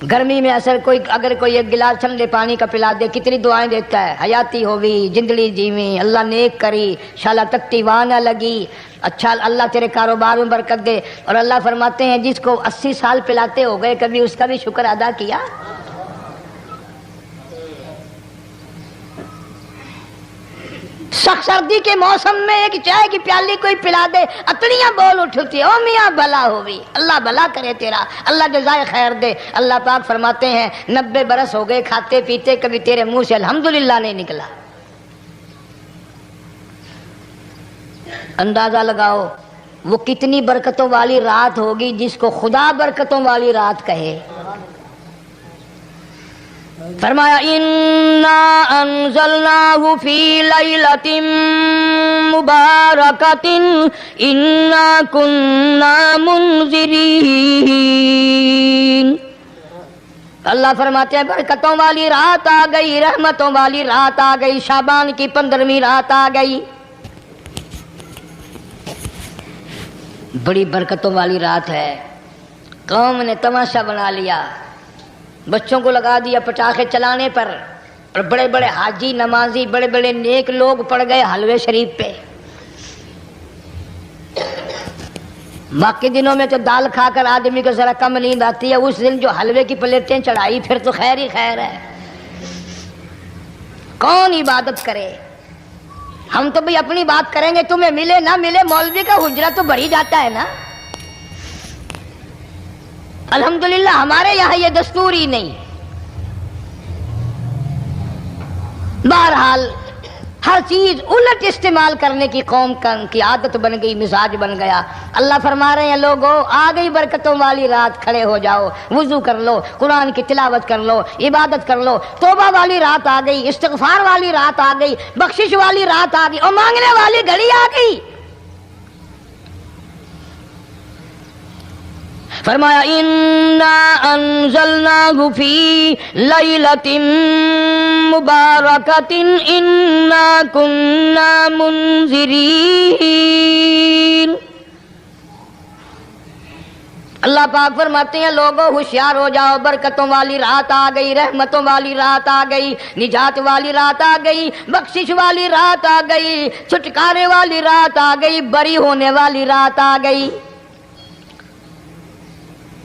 گرمی میں اگر کوئی ایک گلاس ٹھنڈے پانی کا پلا دے کتنی دعائیں دیتا ہے، حیاتی ہوئی، جندلی جیویں، اللہ نیک کری، شالا تکتی وہاں نہ لگی، اچھا اللہ تیرے کاروبار میں برکت دے۔ اور اللہ فرماتے ہیں جس کو 80 سال پلاتے ہو گئے کبھی اس کا بھی شکر ادا کیا؟ سخت سردی کے موسم میں ایک چائے کی پیالی کوئی پلا دے اتنیاں بول اٹھتی، او میاں بھلا ہوئی، اللہ بھلا کرے تیرا، اللہ جزائے خیر دے۔ اللہ پاک فرماتے ہیں 90 برس ہو گئے کھاتے پیتے کبھی تیرے منہ سے الحمدللہ نہیں نکلا۔ اندازہ لگاؤ وہ کتنی برکتوں والی رات ہوگی جس کو خدا برکتوں والی رات کہے۔ فرمایا انا انزلناہ فی لیلۃ مبارکۃ انا کننا منذرین۔ اللہ فرماتے ہیں برکتوں والی رات آ گئی، رحمتوں والی رات آ گئی، شعبان کی 15ویں رات آ گئی، بڑی برکتوں والی رات ہے۔ قوم نے تماشا بنا لیا، بچوں کو لگا دیا پٹاخے چلانے پر، اور بڑے بڑے حاجی نمازی بڑے بڑے نیک لوگ پڑ گئے حلوے شریف پہ۔ باقی دنوں میں تو دال کھا کر آدمی کو ذرا کم نیند آتی ہے، اس دن جو حلوے کی پلیٹیں چڑھائی پھر تو خیر ہی خیر ہے۔ کون عبادت کرے؟ ہم تو بھئی اپنی بات کریں گے، تمہیں ملے نہ ملے مولوی کا حجرہ تو بھر ہی جاتا ہے نا۔ الحمدللہ ہمارے یہاں یہ دستور ہی نہیں۔ بہرحال ہر چیز الٹ استعمال کرنے کی قوم کی عادت بن گئی، مزاج بن گیا۔ اللہ فرما رہے ہیں لوگوں آ گئی برکتوں والی رات، کھڑے ہو جاؤ، وضو کر لو، قرآن کی تلاوت کر لو، عبادت کر لو، توبہ والی رات آ گئی، استغفار والی رات آ گئی، بخشش والی رات آ گئی، اور مانگنے والی گھڑی آ گئی۔ فرمایا انا انزلناہ فی لیلۃ مبارکۃ انا کننا منذرین۔ اللہ پاک فرماتے ہیں لوگوں ہوشیار ہو جاؤ، برکتوں والی رات آ گئی، رحمتوں والی رات آ گئی، نجات والی رات آ گئی، بخشش والی رات آ گئی، چھٹکارے والی رات آ گئی، بری ہونے والی رات آ گئی۔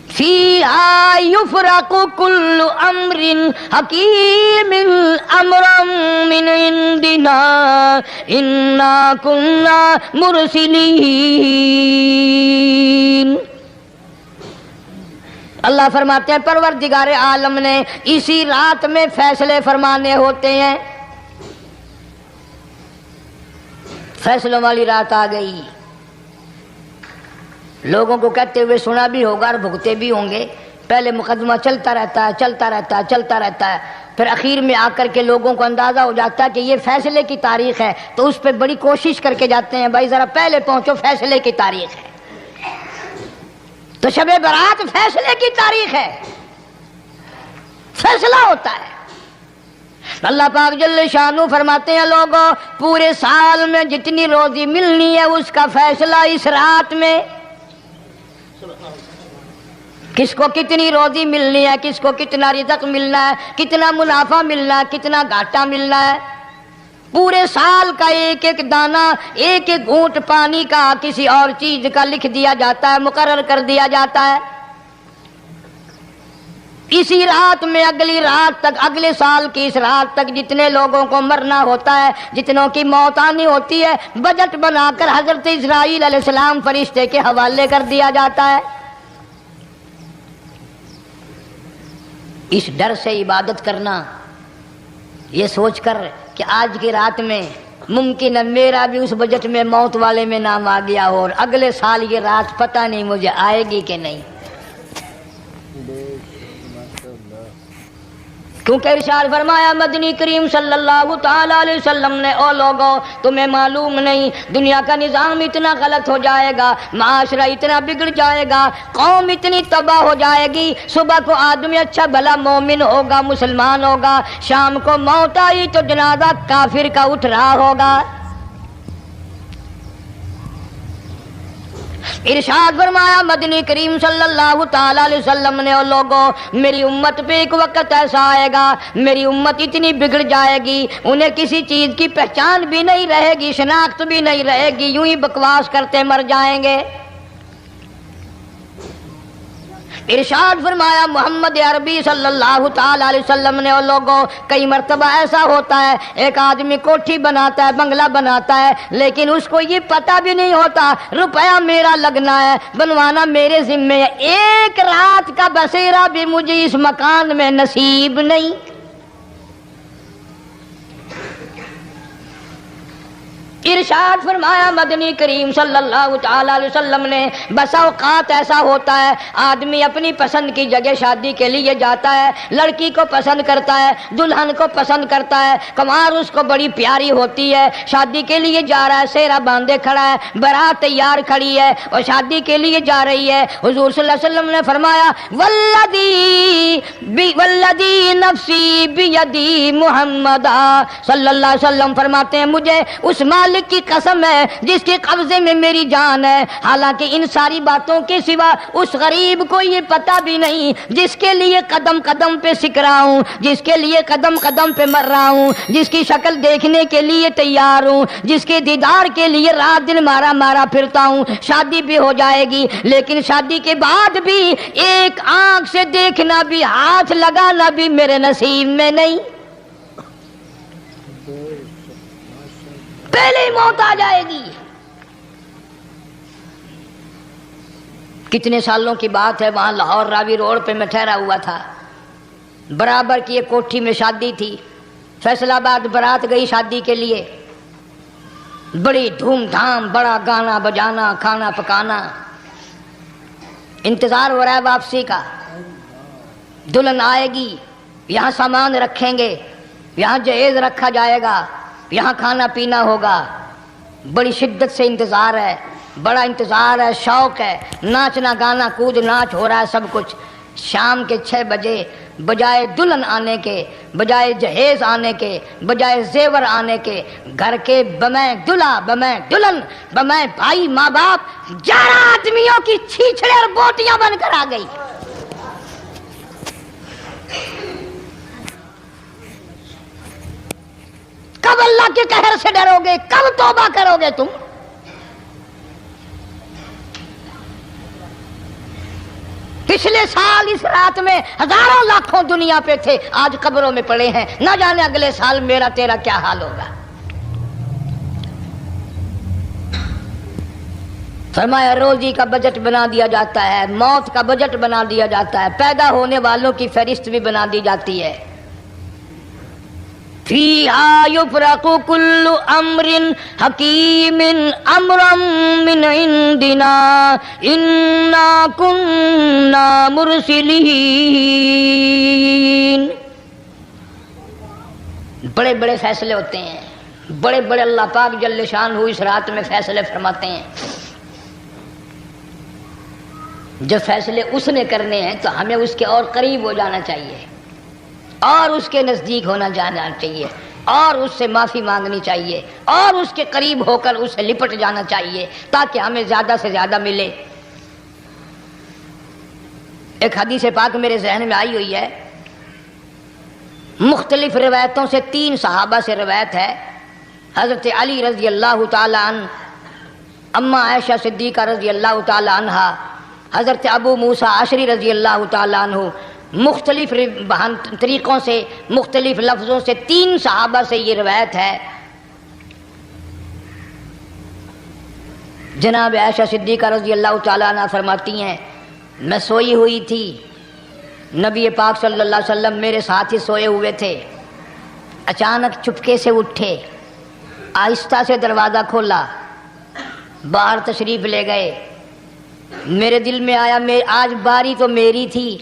فیہا یفرق کل امر حکیم امرا من عندنا انا کنا مرسلین۔ اللہ فرماتے ہیں پروردگار عالم نے اسی رات میں فیصلے فرمانے ہوتے ہیں۔ فیصلوں والی رات آ گئی، لوگوں کو کہتے ہوئے سنا بھی ہوگا اور بھگتے بھی ہوں گے۔ پہلے مقدمہ چلتا رہتا ہے، چلتا رہتا ہے، چلتا رہتا ہے، پھر اخیر میں آ کر کے لوگوں کو اندازہ ہو جاتا ہے کہ یہ فیصلے کی تاریخ ہے، تو اس پہ بڑی کوشش کر کے جاتے ہیں بھائی ذرا پہلے پہنچو، فیصلے کی تاریخ ہے۔ تو شب برات فیصلے کی تاریخ ہے، فیصلہ ہوتا ہے۔ اللہ پاک جل شانہ فرماتے ہیں لوگوں پورے سال میں جتنی روزی ملنی ہے اس کا فیصلہ اس رات میں، کس کو کتنی روزی ملنی ہے، کس کو کتنا رزق ملنا ہے، کتنا منافع ملنا ہے، کتنا گھاٹا ملنا ہے۔ پورے سال کا ایک ایک دانہ، ایک ایک گھونٹ پانی کا، کسی اور چیز کا لکھ دیا جاتا ہے، مقرر کر دیا جاتا ہے۔ اسی رات میں اگلی رات تک، اگلے سال کی اس رات تک جتنے لوگوں کو مرنا ہوتا ہے، جتنوں کی موت آنی ہوتی ہے، بجٹ بنا کر حضرت اسرائیل علیہ السلام فرشتے کے حوالے کر دیا جاتا ہے۔ اس ڈر سے عبادت کرنا، یہ سوچ کر کہ آج کی رات میں ممکن ہے میرا بھی اس بجٹ میں موت والے میں نام آ گیا ہو، اور اگلے سال یہ رات پتہ نہیں مجھے آئے گی کہ نہیں۔ کیونکہ ارشاد فرمایا مدنی کریم صلی اللہ تعالی علیہ وسلم نے او لوگوں تمہیں معلوم نہیں دنیا کا نظام اتنا غلط ہو جائے گا، معاشرہ اتنا بگڑ جائے گا، قوم اتنی تباہ ہو جائے گی، صبح کو آدمی اچھا بھلا مومن ہوگا، مسلمان ہوگا، شام کو موت آئی تو جنازہ کافر کا اٹھ رہا ہوگا۔ ارشاد فرمایا مدنی کریم صلی اللہ تعالی علیہ وسلم نے، اور لوگوں میری امت پہ ایک وقت ایسا آئے گا، میری امت اتنی بگڑ جائے گی، انہیں کسی چیز کی پہچان بھی نہیں رہے گی، شناخت بھی نہیں رہے گی، یوں ہی بکواس کرتے مر جائیں گے۔ ارشاد فرمایا محمد عربی صلی اللہ تعالی علیہ وسلم نے، اور لوگوں کئی مرتبہ ایسا ہوتا ہے ایک آدمی کوٹھی بناتا ہے، بنگلہ بناتا ہے، لیکن اس کو یہ پتہ بھی نہیں ہوتا روپیہ میرا لگنا ہے، بنوانا میرے ذمے ہے، ایک رات کا بسیرا بھی مجھے اس مکان میں نصیب نہیں۔ ارشاد فرمایا مدنی کریم صلی اللہ تعالی علیہ وسلم نے، بسا اوقات ایسا ہوتا ہے آدمی اپنی پسند کی جگہ شادی کے لیے جاتا ہے، لڑکی کو پسند کرتا ہے، دلہن کو پسند کرتا ہے، کمار اس کو بڑی پیاری ہوتی ہے، شادی کے لیے جا رہا ہے، سہرا باندھے کھڑا ہے، بارات تیار کھڑی ہے اور شادی کے لیے جا رہی ہے۔ حضور صلی اللہ علیہ وسلم نے فرمایا والذی نفسی بیدی محمد صلی اللہ علیہ وسلم فرماتے ہیں مجھے اس مالک کی قسم ہے جس کے قبضے میں میری جان ہے، حالانکہ ان ساری باتوں کے سوا اس غریب کو یہ پتہ بھی نہیں جس کے لیے قدم قدم پہ سکھ رہا ہوں، جس کے لیے قدم قدم پہ مر رہا ہوں، جس کی شکل دیکھنے کے لیے تیار ہوں، جس کے دیدار کے لیے رات دن مارا مارا پھرتا ہوں۔ شادی بھی ہو جائے گی لیکن شادی کے بعد بھی ایک آنکھ سے دیکھنا بھی، ہاتھ لگانا بھی میرے نصیب میں نہیں، پہلے ہی موت آ جائے گی۔ کتنے سالوں کی بات ہے، وہاں لاہور راوی روڈ پہ میں ٹھہرا ہوا تھا، برابر کی ایک کوٹھی میں شادی تھی، فیصل آباد بارات گئی شادی کے لیے، بڑی دھوم دھام، بڑا گانا بجانا، کھانا پکانا، انتظار ہو رہا ہے واپسی کا، دلہن آئے گی، یہاں سامان رکھیں گے، یہاں جہیز رکھا جائے گا، یہاں کھانا پینا ہوگا، بڑی شدت سے انتظار ہے، بڑا انتظار ہے، شوق ہے، ناچنا گانا کود ناچ ہو رہا ہے سب کچھ۔ شام کے 6 بجے بجائے دلہن آنے کے، بجائے جہیز آنے کے، بجائے زیور آنے کے، گھر کے بمیں دلہا بمیں دلہن بمیں بھائی ماں باپ 11 آدمیوں کی چھیچڑے اور بوٹیاں بن کر آ گئی۔ کب اللہ کے قہر سے ڈرو گے؟ کب توبہ کرو گے تم؟ پچھلے سال اس رات میں ہزاروں لاکھوں دنیا پہ تھے، آج قبروں میں پڑے ہیں، نہ جانے اگلے سال میرا تیرا کیا حال ہوگا۔ فرمایا روزی کا بجٹ بنا دیا جاتا ہے، موت کا بجٹ بنا دیا جاتا ہے، پیدا ہونے والوں کی فہرست بھی بنا دی جاتی ہے۔ فیہا یفرق کل امر حکیم امرا من عندنا انا کننا مرسلین۔ بڑے بڑے فیصلے ہوتے ہیں، بڑے بڑے اللہ پاک جل شان ہو اس رات میں فیصلے فرماتے ہیں۔ جب فیصلے اس نے کرنے ہیں تو ہمیں اس کے اور قریب ہو جانا چاہیے، اور اس کے نزدیک ہونا جانا چاہیے، اور اس سے معافی مانگنی چاہیے، اور اس کے قریب ہو کر اسے لپٹ جانا چاہیے تاکہ ہمیں زیادہ سے زیادہ ملے۔ ایک حدیث پاک میرے ذہن میں آئی ہوئی ہے، مختلف روایتوں سے 3 صحابہ سے روایت ہے، حضرت علی رضی اللہ تعالی عنہ، اماں عائشہ صدیقہ رضی اللہ تعالی عنہا، حضرت ابو موسیٰ عشری رضی اللہ تعالی عنہ، مختلف طریقوں سے مختلف لفظوں سے 3 صحابہ سے یہ روایت ہے۔ جناب عائشہ صدیقہ رضی اللہ تعالیٰ عنہ فرماتی ہیں میں سوئی ہوئی تھی، نبی پاک صلی اللہ علیہ وسلم میرے ساتھ ہی سوئے ہوئے تھے، اچانک چپکے سے اٹھے، آہستہ سے دروازہ کھولا، باہر تشریف لے گئے۔ میرے دل میں آیا آج باری تو میری تھی،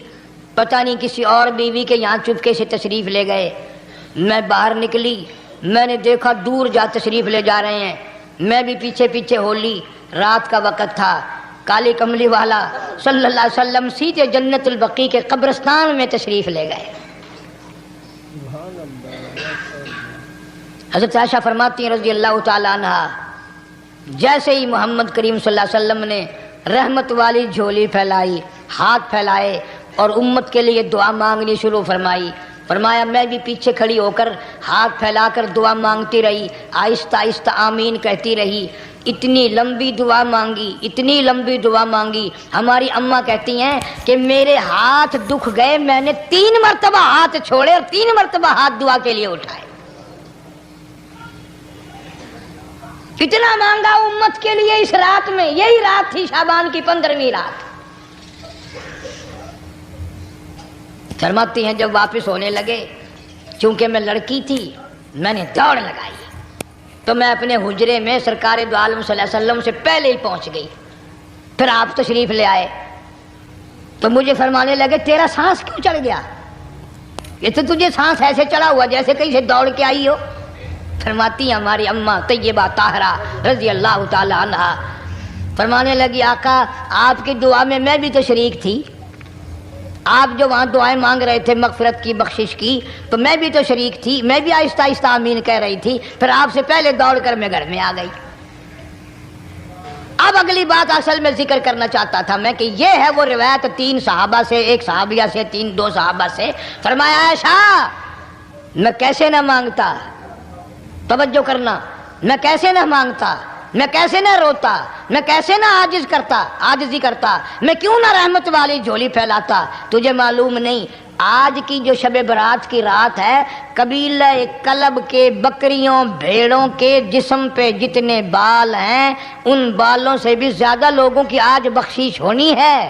پتہ نہیں کسی اور بیوی کے یہاں چپکے سے تشریف لے گئے۔ میں باہر نکلی، میں نے دیکھا دور جا تشریف لے جا رہے ہیں، میں بھی پیچھے پیچھے ہو لی۔ رات کا وقت تھا، کالی کملی والا صلی اللہ علیہ وسلم سیدھے جنت البقیع کے قبرستان میں تشریف لے گئے۔ حضرت عائشہ فرماتی ہیں رضی اللہ تعالی عنہا، جیسے ہی محمد کریم صلی اللہ علیہ وسلم نے رحمت والی جھولی پھیلائی، ہاتھ پھیلائے اور امت کے لیے دعا مانگنی شروع فرمائی۔ فرمایا میں بھی پیچھے کھڑی ہو کر ہاتھ پھیلا کر دعا مانگتی رہی، آہستہ آہستہ آمین کہتی رہی۔ اتنی لمبی دعا مانگی، اتنی لمبی دعا مانگی، ہماری اماں کہتی ہیں کہ میرے ہاتھ دکھ گئے، میں نے 3 مرتبہ ہاتھ چھوڑے اور 3 مرتبہ ہاتھ دعا کے لیے اٹھائے۔ اتنا مانگا امت کے لیے اس رات میں، یہی رات تھی شعبان کی 15ویں رات۔ فرماتی ہیں جب واپس ہونے لگے، چونکہ میں لڑکی تھی، میں نے دوڑ لگائی تو میں اپنے حجرے میں سرکار دو عالم صلی اللہ علیہ وسلم سے پہلے ہی پہنچ گئی۔ پھر آپ تشریف لے آئے تو مجھے فرمانے لگے تیرا سانس کیوں چڑھ گیا؟ یہ تو تجھے سانس ایسے چڑھا ہوا جیسے کہیں سے دوڑ کے آئی ہو۔ فرماتی ہیں ہماری اماں طیبہ طاہرہ رضی اللہ تعالی عنہا، فرمانے لگی آقا آپ کی دعا میں میں بھی تو شریک تھی، آپ جو وہاں دعائیں مانگ رہے تھے مغفرت کی، بخشش کی، تو میں بھی تو شریک تھی، میں بھی آہستہ آہستہ آمین کہہ رہی تھی، پھر آپ سے پہلے دوڑ کر میں گھر میں آ گئی۔ اب اگلی بات اصل میں ذکر کرنا چاہتا تھا میں کہ یہ ہے وہ روایت 3 صحابہ سے، 1 صحابیہ سے، 2 صحابہ سے۔ فرمایا عائشہ میں کیسے نہ مانگتا، توجہ کرنا، میں کیسے نہ مانگتا، میں کیسے نہ روتا، میں کیسے نہ عاجزی کرتا، میں کیوں نہ رحمت والی جھولی پھیلاتا۔ تجھے معلوم نہیں آج کی جو شب برات کی رات ہے، قبیلہ کلب کے بکریوں بھیڑوں کے جسم پہ جتنے بال ہیں ان بالوں سے بھی زیادہ لوگوں کی آج بخشش ہونی ہے۔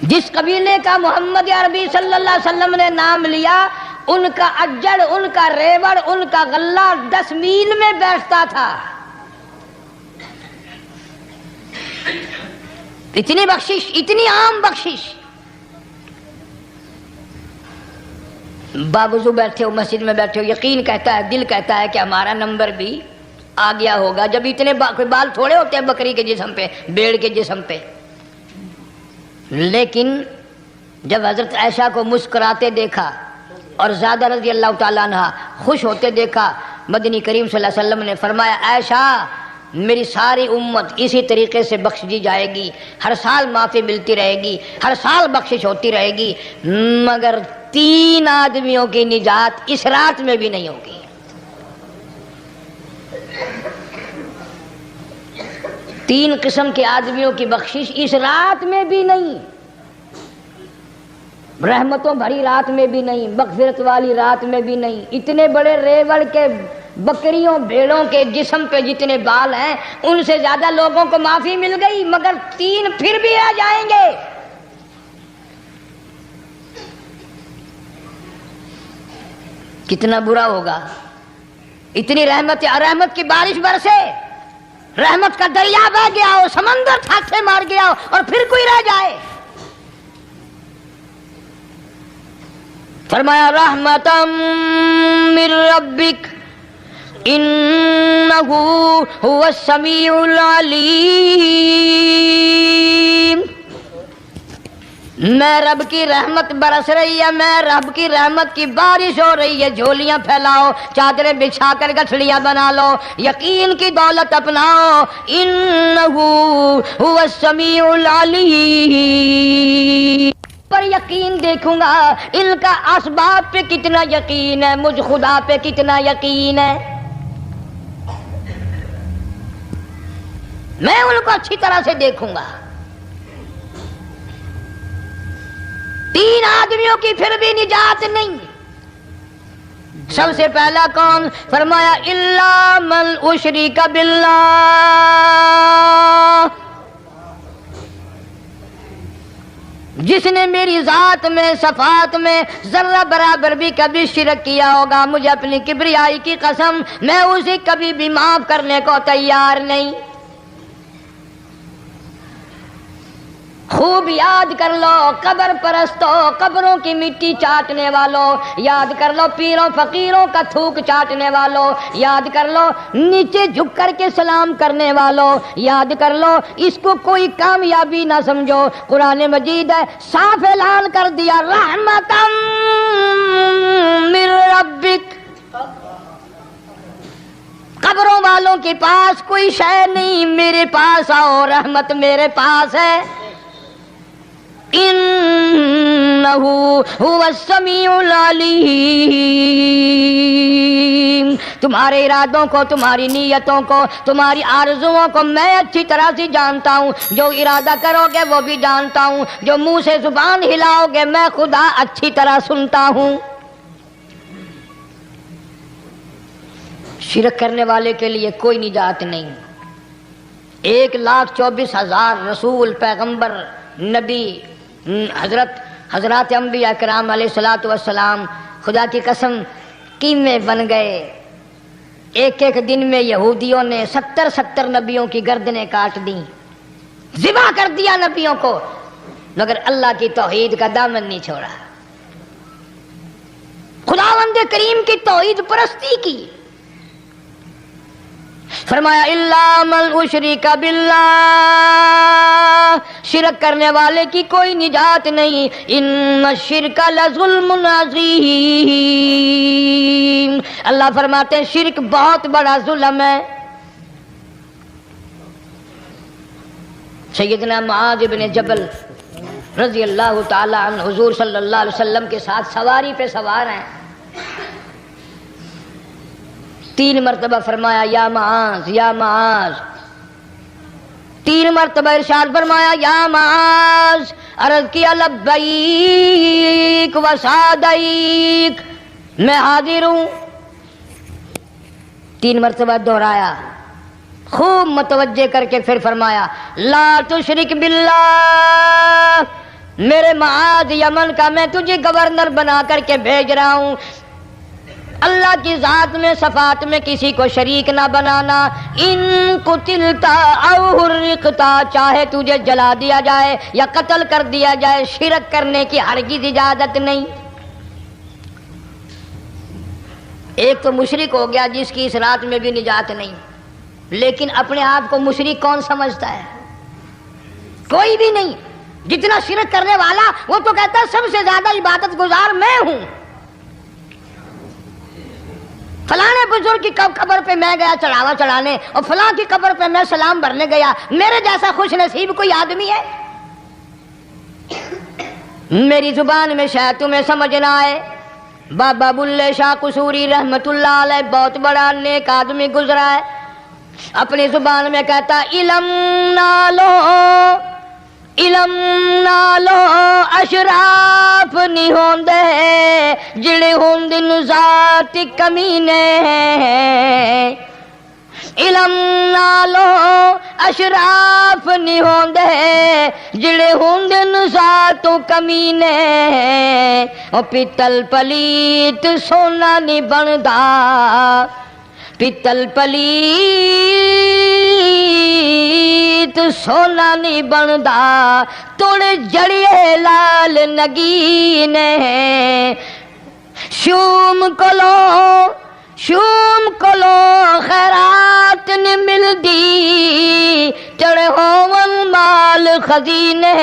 جس قبیلے کا محمد عربی صلی اللہ علیہ وسلم نے نام لیا، ان کا اجڑ، ان کا ریوڑ، ان کا غلہ 10 میل میں بیٹھتا تھا۔ اتنی بخشش، اتنی عام بخشش۔ باوضو بیٹھے ہو، مسجد میں بیٹھے ہو، یقین کہتا ہے، دل کہتا ہے کہ ہمارا نمبر بھی آ گیا ہوگا، جب اتنے بال تھوڑے ہوتے ہیں بکری کے جسم پہ، بھیڑ کے جسم پہ۔ لیکن جب حضرت عائشہ کو مسکراتے دیکھا اور زیادہ رضی اللہ تعالیٰ عنہ خوش ہوتے دیکھا، مدنی کریم صلی اللہ علیہ وسلم نے فرمایا عائشہ میری ساری امت اسی طریقے سے بخش دی جائے گی، ہر سال معافی ملتی رہے گی، ہر سال بخشش ہوتی رہے گی، مگر 3 آدمیوں کی نجات اس رات میں بھی نہیں ہوگی۔ 3 قسم کے آدمیوں کی بخشش اس رات میں بھی نہیں، رحمتوں بھری رات میں بھی نہیں، مغفرت والی رات میں بھی نہیں۔ اتنے بڑے ریوڑ کے بکریوں بھیڑوں کے جسم پہ جتنے بال ہیں ان سے زیادہ لوگوں کو معافی مل گئی، مگر 3 پھر بھی آ جائیں گے۔ کتنا برا ہوگا، اتنی رحمت کی بارش برسے، رحمت کا دریا بہ گیا ہو، سمندر تھاکے مار گیا ہو اور پھر کوئی رہ جائے۔ فرمایا رحمتا من ربک انہ هو السمیع العلیم۔ میں رب کی رحمت برس رہی ہے، میں رب کی رحمت کی بارش ہو رہی ہے، جھولیاں پھیلاؤ، چادریں بچھا کر گٹھڑیاں بنا لو، یقین کی دولت اپناؤ، انہ هو السمیع العلیم۔ پر یقین دیکھوں گا ان کا اسباب پہ کتنا یقین ہے، مجھ خدا پہ کتنا یقین ہے، میں ان کو اچھی طرح سے دیکھوں گا۔ 3 آدمیوں کی پھر بھی نجات نہیں۔ سب سے پہلا کون؟ فرمایا الا من اشرک باللہ، جس نے میری ذات میں صفات میں ذرہ برابر بھی کبھی شرک کیا ہوگا، مجھے اپنی کبریائی کی قسم میں اسے کبھی بھی معاف کرنے کو تیار نہیں۔ خوب یاد کر لو قبر پرستوں، قبروں کی مٹی چاٹنے والوں، یاد کر لو پیروں فقیروں کا تھوک چاٹنے والوں، یاد کر لو نیچے جھک کر کے سلام کرنے والوں، یاد کر لو اس کو کوئی کامیابی نہ سمجھو۔ قرآن مجید ہے صاف اعلان کر دیا رحمتا من ربک، قبروں کے پاس کوئی شے نہیں، میرے پاس آؤ، رحمت میرے پاس ہے۔ انہ هو السمیع العلیم، تمہارے ارادوں کو، تمہاری نیتوں کو، تمہاری آرزوؤں کو میں اچھی طرح سے جانتا ہوں۔ جو ارادہ کرو گے وہ بھی جانتا ہوں، جو منہ سے زبان ہلاؤ گے میں خدا اچھی طرح سنتا ہوں۔ شرک کرنے والے کے لیے کوئی نجات نہیں۔ 1,24,000 رسول، پیغمبر، نبی، حضرات انبیاء کرام علیہ الصلوۃ والسلام خدا کی قسم قیمے بن گئے۔ ایک ایک دن میں یہودیوں نے 70 نبیوں کی گردنیں کاٹ دیں، ذبح کر دیا نبیوں کو، مگر اللہ کی توحید کا دامن نہیں چھوڑا، خداوند کریم کی توحید پرستی کی۔ فرمایا الا من اشرک باللہ، شرک کرنے والے کی کوئی نجات نہیں۔ ان الشرک لظلم عظیم، اللہ فرماتے ہیں شرک بہت بڑا ظلم ہے۔ سیدنا معاذ بن جبل رضی اللہ تعالی عنہ حضور صلی اللہ علیہ وسلم کے ساتھ سواری پہ سوار ہیں، 3 مرتبہ فرمایا یا معاذ یا معاذ، 3 مرتبہ ارشاد فرمایا یا معاذ، عرض کیا لبیک و سعدیک، میں حاضر ہوں، 3 مرتبہ دہرایا، خوب متوجہ کر کے پھر فرمایا لا تشرک باللہ، میرے معاذ یمن کا میں تجھے گورنر بنا کر کے بھیج رہا ہوں، اللہ کی ذات میں صفات میں کسی کو شریک نہ بنانا۔ ان قتلتا او حرقتا، چاہے تجھے جلا دیا جائے یا قتل کر دیا جائے، شرک کرنے کی ہرگز اجازت نہیں۔ ایک تو مشرک ہو گیا جس کی اس رات میں بھی نجات نہیں، لیکن اپنے آپ کو مشرک کون سمجھتا ہے؟ کوئی بھی نہیں۔ جتنا شرک کرنے والا وہ تو کہتا ہے سب سے زیادہ عبادت گزار میں ہوں، فلاں بزرگ کی قبر پہ میں گیا چڑھاوا چڑھانے، اور فلاں کی قبر پہ میں سلام بھرنے گیا، میرے جیسا خوش نصیب کوئی آدمی ہے؟ میری زبان میں شاید تمہیں سمجھ نہ آئے، بابا بلے شاہ قصوری رحمت اللہ علیہ بہت بڑا نیک آدمی گزرا ہے، اپنی زبان میں کہتا علم نالو علم نالو اشراف نہیں ہوندے جڑے ہوندن ذات کمینے، علم نالو اشراف نہیں ہوندے جڑے ہوندن ذات کمینے، او پیتل پلیت سونا نہیں بندا، پیتل پلیت سونا نہیں بندا، توڑ جڑیے لال نگینے، شوم کلو خیرات نہیں ملدی، چڑے ہون مال خزینے،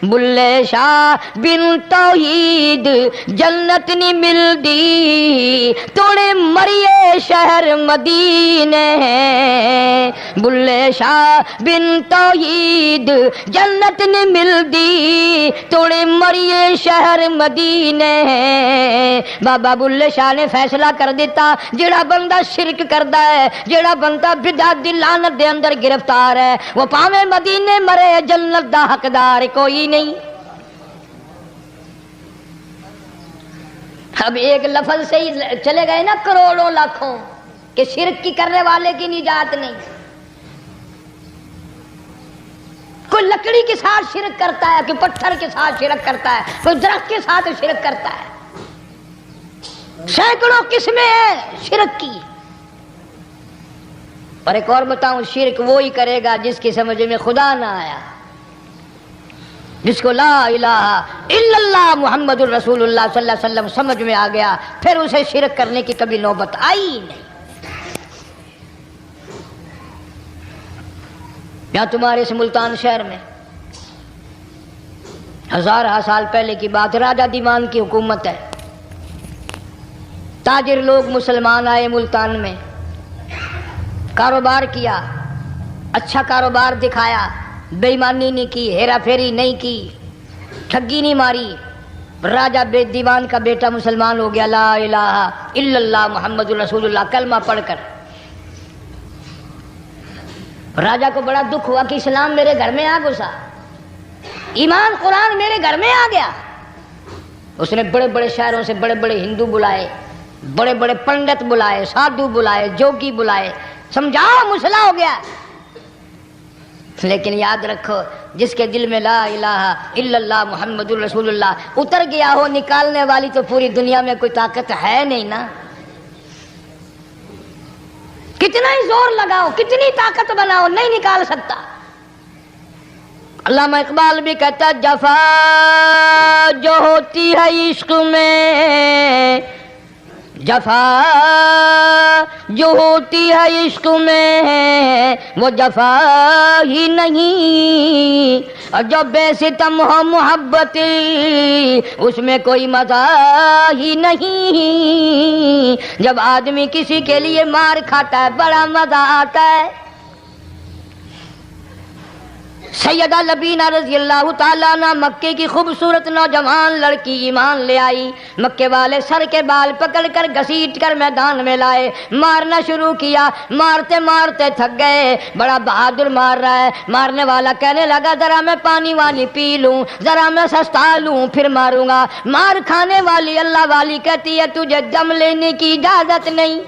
بلے شاہ بن توحید جنت نہیں ملدی، توڑے مریے شہر مدینے، بلے شاہ بن توحید جنت نہیں ملدی، توڑے مریے شہر مدینے۔ بابا بلے شاہ نے فیصلہ کر دیتا جڑا بندہ شرک کردا ہے، جڑا بندہ بدعت دی لعنت دے اندر گرفتار ہے، وہ پاویں مدینے مرے جنت دا حقدار کوئی نہیں۔ اب ایک لفظ سے ہی چلے گئے نا کروڑوں لاکھوں کہ شرک کی کرنے والے کی نجات نہیں۔ کوئی لکڑی کے ساتھ شرک کرتا ہے، کوئی پتھر کے ساتھ شرک کرتا ہے، کوئی درخت کے ساتھ شرک کرتا ہے، سینکڑوں قسمیں ہیں شرک کی۔ اور ایک اور بتاؤں، شرک وہی کرے گا جس کی سمجھ میں خدا نہ آیا، جس کو لا الہ الا اللہ محمد الرسول اللہ صلی اللہ علیہ وسلم سمجھ میں آ گیا، پھر اسے شرک کرنے کی کبھی نوبت آئی نہیں۔ یہاں تمہارے اس ملتان شہر میں 1000 سال پہلے کی بات، راجہ دیوان کی حکومت ہے، تاجر لوگ مسلمان آئے ملتان میں، کاروبار کیا، اچھا کاروبار دکھایا، بےایمانی نہیں کی، ہیرا پھیری نہیں کی، ٹھگی نہیں ماری، راجہ بے دیوان کا بیٹا مسلمان ہو گیا، لا الہ الا اللہ محمد رسول اللہ کلمہ پڑھ کر۔ راجہ کو بڑا دکھ ہوا کہ اسلام میرے گھر میں آ گھسا، ایمان قرآن میرے گھر میں آ گیا۔ اس نے بڑے بڑے شہروں سے بڑے بڑے ہندو بلائے، بڑے بڑے پنڈت بلائے، سادھو بلائے، جوگی بلائے، سمجھاؤ مسئلہ ہو گیا۔ لیکن یاد رکھو، جس کے دل میں لا الہ الا اللہ محمد رسول اللہ اتر گیا ہو، نکالنے والی تو پوری دنیا میں کوئی طاقت ہے نہیں نا۔ کتنا ہی زور لگاؤ، کتنی طاقت بناؤ، نہیں نکال سکتا۔ علامہ اقبال بھی کہتا جفا جو ہوتی ہے عشق میں، جفا جو ہوتی ہے عشق میں وہ جفا ہی نہیں، اور جو بے ستم ہو محبت اس میں کوئی مزہ ہی نہیں۔ جب آدمی کسی کے لیے مار کھاتا ہے بڑا مزہ آتا ہے۔ سیدہ لبینہ رضی اللہ تعالیٰ عنہ مکے کی خوبصورت نوجوان لڑکی ایمان لے آئی، مکے والے سر کے بال پکڑ کر گھسیٹ کر میدان میں لائے، مارنا شروع کیا، مارتے مارتے تھک گئے، بڑا بہادر مار رہا ہے۔ مارنے والا کہنے لگا ذرا میں پانی وانی پی لوں، ذرا میں سستا لوں پھر ماروں گا۔ مار کھانے والی اللہ والی کہتی ہے تجھے دم لینے کی اجازت نہیں،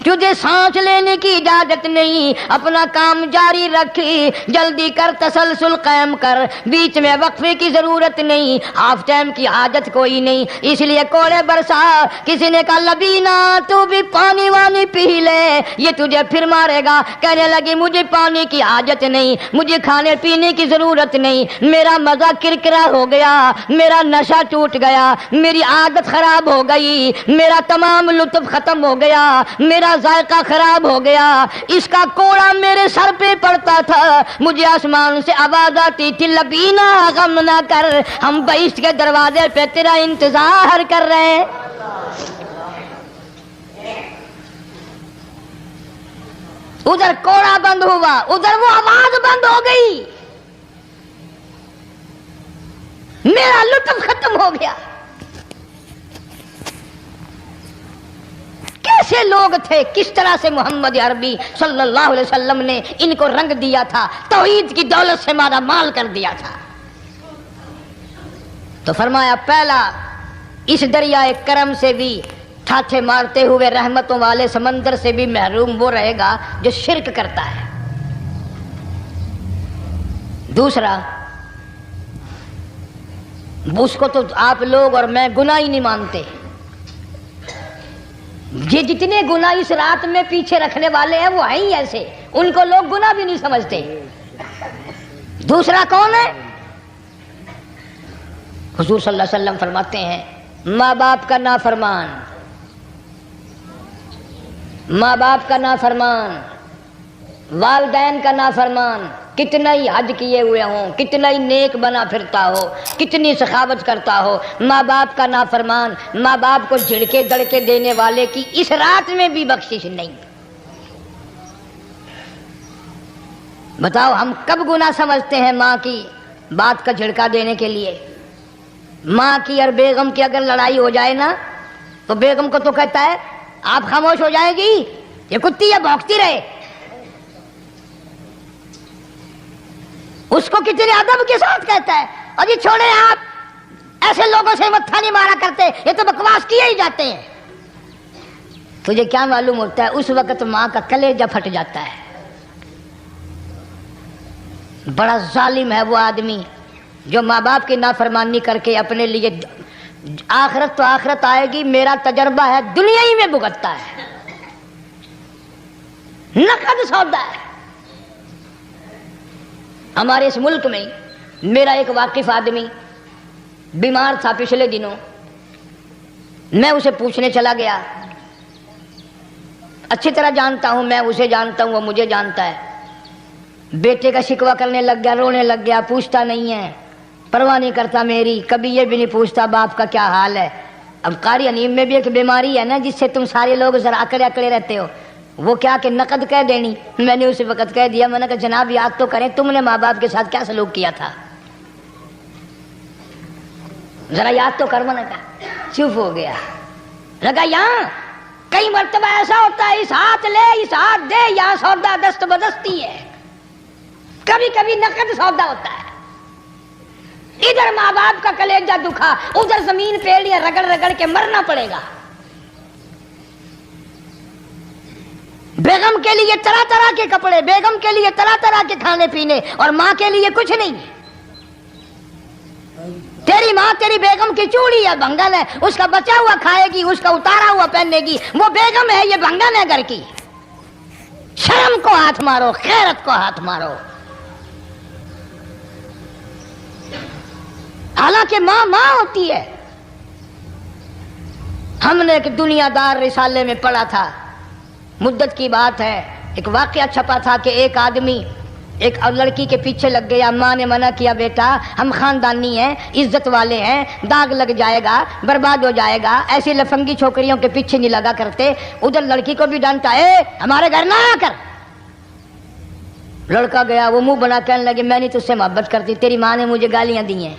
تجھے سانس لینے کی اجازت نہیں، اپنا کام جاری رکھ، جلدی کر، تسلسل قائم کر، بیچ میں وقفے کی ضرورت نہیں، ہاف ٹائم کی حاجت کوئی نہیں۔ اس لیے کوڑے برسا۔ کسی نے کہا لبینہ تو بھی پانی وانی پی لے، یہ تجھے پھر مارے گا۔ کہنے لگی مجھے پانی کی حاجت نہیں، مجھے کھانے پینے کی ضرورت نہیں، میرا مزہ کرکرا ہو گیا، میرا نشہ ٹوٹ گیا، میری عادت خراب ہو گئی، میرا تمام لطف ختم ہو گیا، میرا ذائقہ خراب ہو گیا۔ اس کا کوڑا میرے سر پہ پڑتا تھا، مجھے آسمان سے آواز آتی تھی لبینہ غم نہ کر، ہم بہشت کے دروازے پہ تیرا انتظار کر رہے ہیں۔ ادھر کوڑا بند ہوا، ادھر وہ آواز بند ہو گئی، میرا لطف ختم ہو گیا۔ کیسے لوگ تھے، کس طرح سے محمد عربی صلی اللہ علیہ وسلم نے ان کو رنگ دیا تھا، توحید کی دولت سے مالا مال کر دیا تھا۔ تو فرمایا پہلا، اس دریائے کرم سے بھی ٹھاٹھے مارتے ہوئے رحمتوں والے سمندر سے بھی محروم وہ رہے گا جو شرک کرتا ہے۔ دوسرا، اس کو تو آپ لوگ اور میں گناہ ہی نہیں مانتے، یہ جتنے گناہ اس رات میں پیچھے رکھنے والے ہیں وہ ہیں ہی ایسے، ان کو لوگ گناہ بھی نہیں سمجھتے۔ دوسرا کون ہے؟ حضور صلی اللہ علیہ وسلم فرماتے ہیں ماں باپ کا نافرمان، ماں باپ کا نافرمان، والدین کا نافرمان، کتنا ہی حج کیے ہوئے ہوں، کتنا ہی نیک بنا پھرتا ہو، کتنی سخاوت کرتا ہو، ماں باپ کا نافرمان، ماں باپ کو جھڑکے دڑکے دینے والے کی اس رات میں بھی بخشش نہیں۔ بتاؤ ہم کب گناہ سمجھتے ہیں ماں کی بات کا جھڑکا دینے کے لیے؟ ماں کی اور بیگم کی اگر لڑائی ہو جائے نا تو بیگم کو تو کہتا ہے آپ خاموش ہو جائیں گی، یہ کتی ہے بھونکتی رہے۔ اس کو کتنے ادب کے ساتھ کہتا ہے اور یہ چھوڑے آپ ایسے لوگوں سے متھا نہیں مارا کرتے، یہ تو بکواس کیے ہی جاتے ہیں۔ تجھے کیا معلوم ہوتا ہے اس وقت ماں کا کلیجہ پھٹ جاتا ہے۔ بڑا ظالم ہے وہ آدمی جو ماں باپ کی نافرمانی کر کے اپنے لیے، آخرت تو آخرت آئے گی، میرا تجربہ ہے دنیا ہی میں بھگتتا ہے، نقد سودا ہے۔ ہمارے اس ملک میں میرا ایک واقف آدمی بیمار تھا پچھلے دنوں، میں اسے پوچھنے چلا گیا، اچھی طرح جانتا ہوں، میں اسے جانتا ہوں، وہ مجھے جانتا ہے۔ بیٹے کا شکوہ کرنے لگ گیا، رونے لگ گیا، پوچھتا نہیں ہے، پرواہ نہیں کرتا میری، کبھی یہ بھی نہیں پوچھتا باپ کا کیا حال ہے۔ اب قاری حنیم میں بھی ایک بیماری ہے نا جس سے تم سارے لوگ ذرا اکڑے اکڑے رہتے ہو، وہ کیا کہ نقد کہہ دینی. میں نے اسی وقت کہہ دیا, میں نے کہا جناب یاد تو کریں تم نے ماں باپ کے ساتھ کیا سلوک کیا تھا, ذرا یاد تو کر. میں نے کہا چپ ہو گیا. لگا یہاں کئی مرتبہ ایسا ہوتا ہے اس ہاتھ لے اس ہاتھ دے, یہاں سودا دست بدستی ہے, کبھی کبھی نقد سودا ہوتا ہے. ادھر ماں باپ کا کلیجہ دکھا, ادھر زمین پیڑیاں رگڑ رگڑ کے مرنا پڑے گا. بیگم کے لیے طرح طرح کے کپڑے, بیگم کے لیے طرح طرح کے کھانے پینے, اور ماں کے لیے کچھ نہیں. تیری ماں تیری بیگم کی چوڑی ہے, بنگل ہے, اس کا بچا ہوا کھائے گی, اس کا اتارا ہوا پہنے گی. وہ بیگم ہے, یہ بنگل ہے گھر کی. شرم کو ہاتھ مارو, خیرت کو ہاتھ مارو. حالانکہ ماں ماں ہوتی ہے. ہم نے ایک دنیا دار رسالے میں پڑھا تھا, مدت کی بات ہے, ایک واقعہ چھپا تھا کہ ایک آدمی ایک لڑکی کے پیچھے لگ گیا. ماں نے منع کیا, بیٹا ہم خاندانی ہیں, عزت والے ہیں, داغ لگ جائے گا, برباد ہو جائے گا, ایسی لفنگی چھوکریوں کے پیچھے نہیں لگا کرتے. ادھر لڑکی کو بھی ڈانٹا, اے ہمارے گھر نہ آ کر. لڑکا گیا, وہ منہ بنا کہنے لگے میں نہیں تجھ سے محبت کرتی, تیری ماں نے مجھے گالیاں دی ہیں.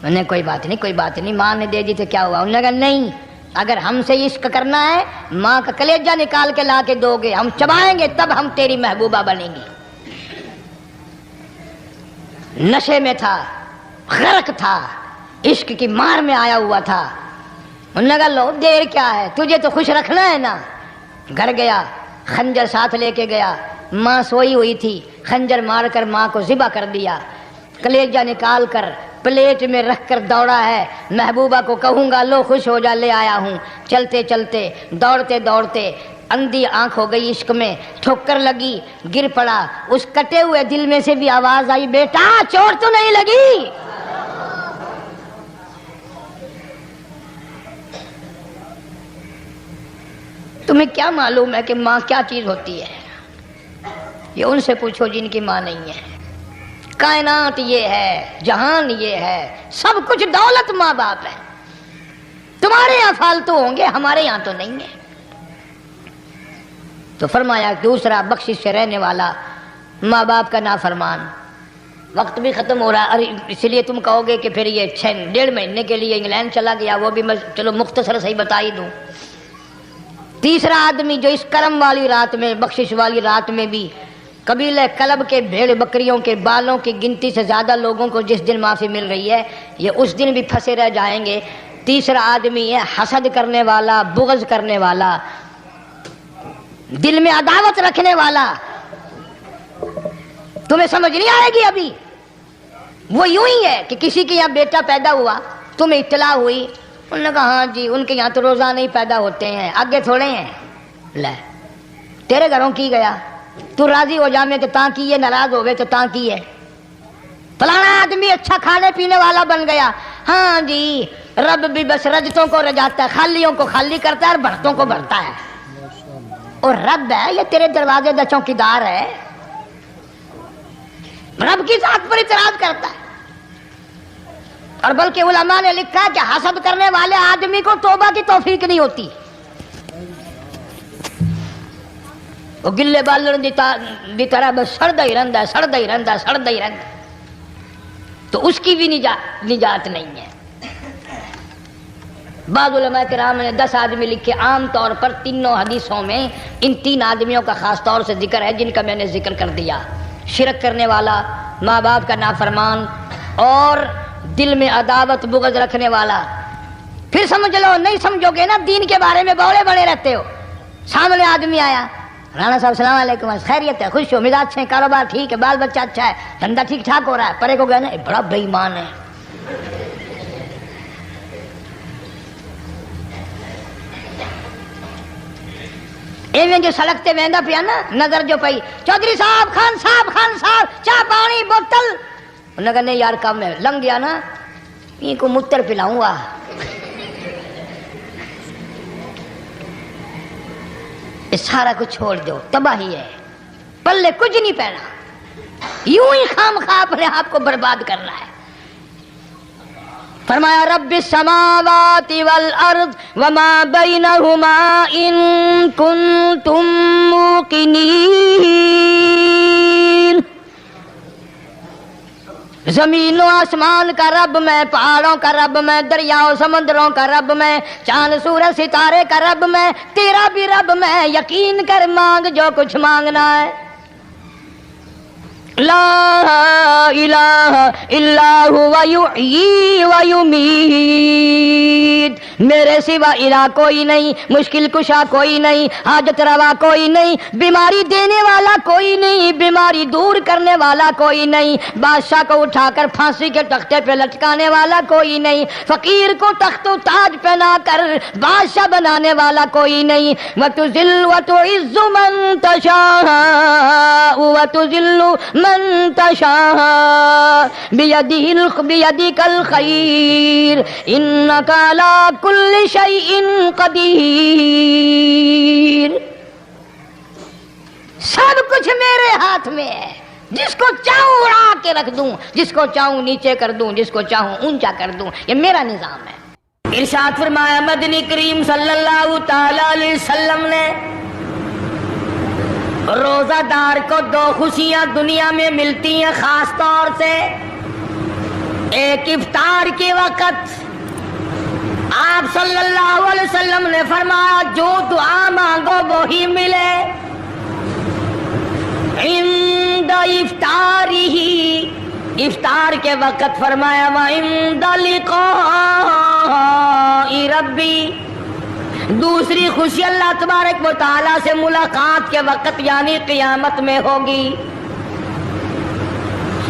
میں نے کوئی بات نہیں کوئی بات نہیں, ماں نے دے دی تو کیا ہوا. انہوں نے کہا نہیں, اگر ہم سے عشق کرنا ہے ماں کا کلیجہ نکال کے لا کے دو گے, ہم چبائیں گے تب ہم تیری محبوبہ بنیں گی. نشے میں تھا, غرق تھا, عشق کی مار میں آیا ہوا تھا. انہوں نے کہا لو دیر کیا ہے, تجھے تو خوش رکھنا ہے نا. گھر گیا, خنجر ساتھ لے کے گیا. ماں سوئی ہوئی تھی, خنجر مار کر ماں کو ذبح کر دیا. کلیجہ نکال کر پلیٹ میں رکھ کر دوڑا ہے, محبوبہ کو کہوں گا لو خوش ہو جا, لے آیا ہوں. چلتے چلتے دوڑتے دوڑتے اندھی آنکھ ہو گئی عشق میں, ٹھوکر لگی, گر پڑا. اس کٹے ہوئے دل میں سے بھی آواز آئی, بیٹا چوٹ تو نہیں لگی. تمہیں کیا معلوم ہے کہ ماں کیا چیز ہوتی ہے؟ یہ ان سے پوچھو جن کی ماں نہیں ہے. کائنات یہ ہے, جہان یہ ہے, سب کچھ دولت ماں باپ ہے. تمہارے یہاں فالتو ہوں گے, ہمارے یہاں تو نہیں ہے. تو فرمایا دوسرا بخشش سے رہنے والا ماں باپ کا نافرمان. وقت بھی ختم ہو رہا ہے, اس لیے تم کہو گے کہ پھر یہ 1.5 مہینے کے لیے انگلینڈ چلا گیا, وہ بھی میں چلو مختصر صحیح بتا ہی دوں. تیسرا آدمی جو اس کرم والی رات میں, بخشش والی رات میں بھی قبیلہ کلب کے بھیڑ بکریوں کے بالوں کی گنتی سے زیادہ لوگوں کو جس دن معافی مل رہی ہے, یہ اس دن بھی پھنسے رہ جائیں گے. تیسرا آدمی ہے حسد کرنے والا, بغض کرنے والا, دل میں عداوت رکھنے والا. تمہیں سمجھ نہیں آئے گی ابھی. وہ یوں ہی ہے کہ کسی کے یہاں بیٹا پیدا ہوا, تمہیں اطلاع ہوئی, انہوں نے کہا ہاں جی ان کے یہاں تو روزہ نہیں پیدا ہوتے ہیں, آگے تھوڑے ہیں. لے تیرے گھروں کی گیا, تو راضی ہو جا میں تو تاں کی ہے, ناراض ہو گئے تو تاں کی ہے. فلانا آدمی اچھا کھانے پینے والا بن گیا, ہاں جی رب بھی بس رجتوں کو رجاتا ہے, خالیوں کو خالی کرتا ہے اور بھرتوں کو بھرتا ہے. اور رب ہے یہ تیرے دروازے کا چوکیدار ہے, رب کی ذات پر اعتراض کرتا ہے. اور بلکہ علماء نے لکھا کہ حسد کرنے والے آدمی کو توبہ کی توفیق نہیں ہوتی. وہ گلے بالڑ دی طرح بس سڑتا ہی رہتا ہے, سڑتا ہی رہتا ہے, سڑتا ہی رہتا ہے. تو اس کی بھی نجات نہیں ہے. بعض علماء کرام نے 10 آدمی لکھے. عام طور پر تینوں حدیثوں میں ان 3 آدمیوں کا خاص طور سے ذکر ہے جن کا میں نے ذکر کر دیا. شرک کرنے والا, ماں باپ کا نافرمان, اور دل میں عداوت بغض رکھنے والا. پھر سمجھ لو, نہیں سمجھو گے نا دین کے بارے میں بولے بڑے رہتے ہو. سامنے آدمی آیا, رانا صاحب السلام علیکم, خیریت ہے, خوش ہو, مزاج اچھے, کاروبار ٹھیک ہے, بال بچہ اچھا ہے, دھندا ٹھیک ٹھاک ہو رہا ہے. پرے کو گئے نا بڑا بے ایمان ہے. ایویں جو سڑکتے ویندا پیا نا, نظر جو پئی, چودھری صاحب, خان صاحب, چاہ پانی بوتل. انہوں نے کہا نہیں یار کم ہے, لنگ گیا نا, ان کو متر پلاؤں گا. یہ سارا کچھ چھوڑ دو, تباہی ہے, پلے کچھ نہیں پہنا, یوں ہی خام خواہ اپنے آپ کو برباد کرنا ہے. فرمایا رب السماوات والارض وما بینہما ان کنتم موقنین، زمین و آسمان کا رب میں، پہاڑوں کا رب میں، دریاؤں سمندروں کا رب میں، چاند سورج ستارے کا رب میں، تیرا بھی رب میں، یقین کر مانگ جو کچھ مانگنا ہے۔ لا الہ الا هو یحیی و یمیت، میرے سوا الہ کوئی نہیں، مشکل کشا کوئی نہیں، حاجت روا کوئی نہیں، بیماری دینے والا کوئی نہیں، بیماری دور کرنے والا کوئی نہیں، بادشاہ کو اٹھا کر پھانسی کے تختے پہ لٹکانے والا کوئی نہیں، فقیر کو تخت و تاج پہنا کر بادشاہ بنانے والا کوئی نہیں۔ وتذل وتعز من تشاء وتذل من تشاء بیدک الخیر انک علی کل شیء قدیر، سب کچھ میرے ہاتھ میں ہے، جس کو چاہوں اڑا کے رکھ دوں، جس کو چاہوں نیچے کر دوں، جس کو چاہوں اونچا کر دوں، یہ میرا نظام ہے۔ ارشاد فرمایا مدنی کریم صلی اللہ تعالی علیہ وسلم نے، روزہ دار کو دو خوشیاں دنیا میں ملتی ہیں خاص طور سے، ایک افطار کے وقت آپ صلی اللہ علیہ وسلم نے فرمایا جو دعا مانگو وہی ملے، عند افطارہ، افطار کے وقت فرمایا وعند لقاء ربی، دوسری خوشی اللہ تبارک و تعالیٰ سے ملاقات کے وقت یعنی قیامت میں ہوگی۔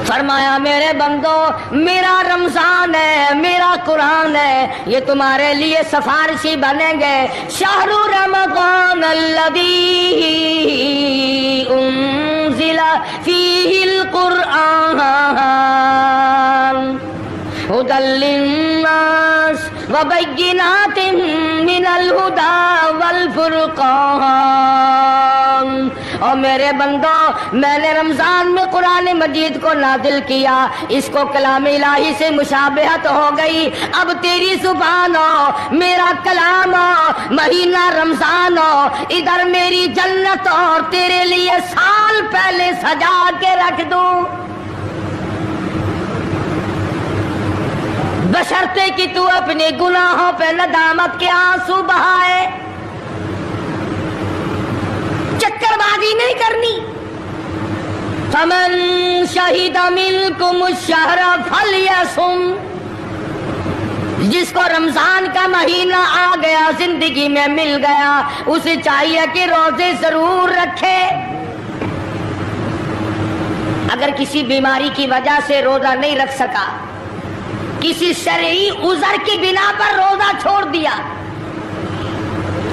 فرمایا میرے بندو میرا رمضان ہے، میرا قرآن ہے، یہ تمہارے لیے سفارشی بنیں گے۔ شہر رمضان الذی انزل فیہ القرآن ھدی للناس وبینات من الہدی والفرقان، اور میرے بندو میں نے رمضان میں قرآن مجید کو نازل کیا، اس کو کلام الہی سے مشابہت ہو گئی، اب تیری زبان ہو، میرا کلام ہو، مہینہ رمضان ہو، ادھر میری جنت اور تیرے لیے سال پہلے سجا کے رکھ دوں، بشرطے کہ تو اپنے گناہوں پہ ندامت کے آنسو بہائے، چکر بازی نہیں کرنی۔ فمن شہد منکم الشہر فلیصم، جس کو رمضان کا مہینہ آ گیا، زندگی میں مل گیا، اسے چاہیے کہ روزے ضرور رکھے۔ اگر کسی بیماری کی وجہ سے روزہ نہیں رکھ سکا، کسی شرعی عذر کی بنا پر روزہ چھوڑ دیا،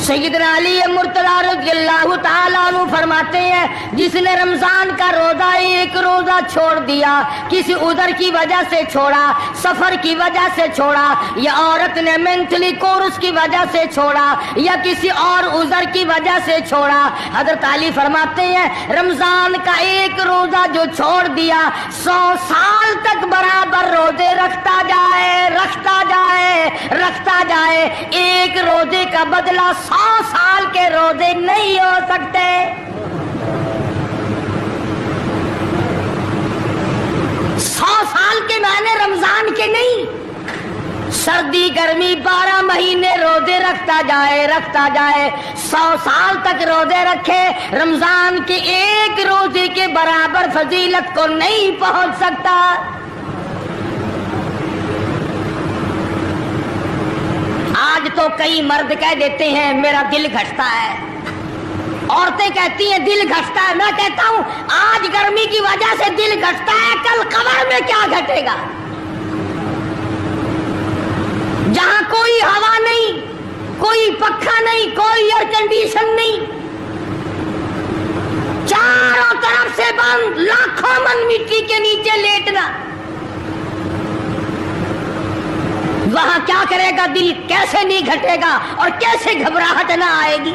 سیدنا علی مرتضیٰ رضی اللہ تعالیٰ عنہ فرماتے ہیں جس نے رمضان کا روزہ ایک روزہ چھوڑ دیا، کسی عذر کی وجہ سے چھوڑا، سفر کی وجہ سے چھوڑا، یا عورت نے مینٹلی کورس کی وجہ سے چھوڑا، یا کسی اور عذر کی وجہ سے چھوڑا، حضرت علی فرماتے ہیں رمضان کا ایک روزہ جو چھوڑ دیا 100 سال تک برابر روزے رکھتا جائے، رکھتا جائے، رکھتا جائے، ایک روزے کا بدلہ 100 سال کے روزے نہیں ہو سکتے۔ 100 سال کے معنی رمضان کے نہیں، سردی گرمی 12 مہینے روزے رکھتا جائے، رکھتا جائے، 100 سال تک روزے رکھے، رمضان کے ایک روزے کے برابر فضیلت کو نہیں پہنچ سکتا۔ آج تو کئی مرد کہہ دیتے ہیں میرا دل گھٹتا ہے، عورتیں کہتی ہیں دل گھٹتا ہے، میں کہتا ہوں آج گرمی کی وجہ سے دل گھٹتا ہے، کل قبر میں کیا گھٹے گا؟ جہاں کوئی ہوا نہیں، کوئی پنکھا نہیں، کوئی ایئر کنڈیشن نہیں، چاروں طرف سے بند، لاکھوں من مٹی کے نیچے لیٹنا، وہاں کیا کرے گا دل؟ کیسے نہیں گھٹے گا اور کیسے گھبراہٹ نہ آئے گی؟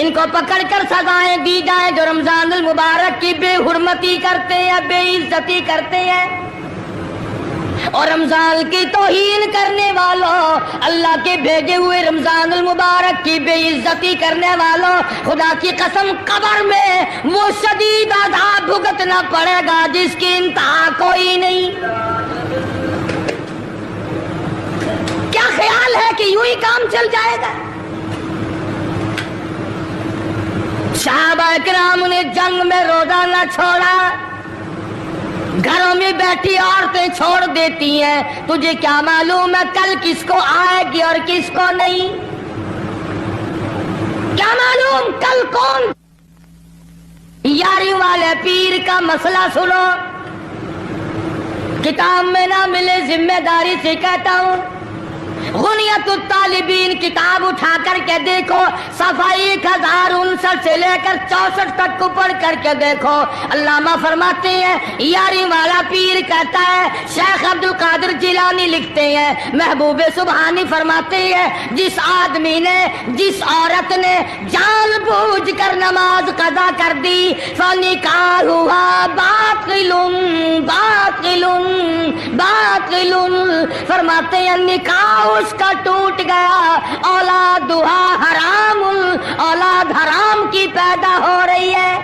ان کو پکڑ کر سزائیں دی جائیں جو رمضان المبارک کی بے حرمتی کرتے ہیں، بے عزتی کرتے ہیں، اور رمضان کی توہین کرنے والوں، اللہ کے بھیجے ہوئے رمضان المبارک کی بے عزتی کرنے والوں، خدا کی قسم قبر میں وہ شدید عذاب بھگتنا پڑے گا جس کی انتہا کوئی نہیں۔ کیا خیال ہے کہ یوں ہی کام چل جائے گا؟ صحابہ کرام نے جنگ میں روزہ نہ چھوڑا، گھروں میں بیٹھی عورتیں چھوڑ دیتی ہیں، تجھے کیا معلوم ہے کل کس کو آئے گی اور کس کو نہیں؟ کیا معلوم کل کون؟ یاری والے پیر کا مسئلہ سنو، کتاب میں نہ ملے ذمہ داری سے کہتا ہوں، غنیت الطالبین کتاب اٹھا کر کے دیکھو، صفحہ 1059 سے لے کر 64 تک کو پڑھ کر کے دیکھو۔ علامہ فرماتے ہیں، یاری والا پیر کہتا ہے، شیخ عبد القادر جیلانی لکھتے ہیں، محبوب سبحانی فرماتے ہیں، جس آدمی نے، جس عورت نے جان بوجھ کر نماز قضا کر دی، فنکاحها باطل باطل باطل، فرماتے ہیں نکاح اس کا ٹوٹ گیا، اولادھا حرام، اولاد حرام کی پیدا ہو رہی ہے۔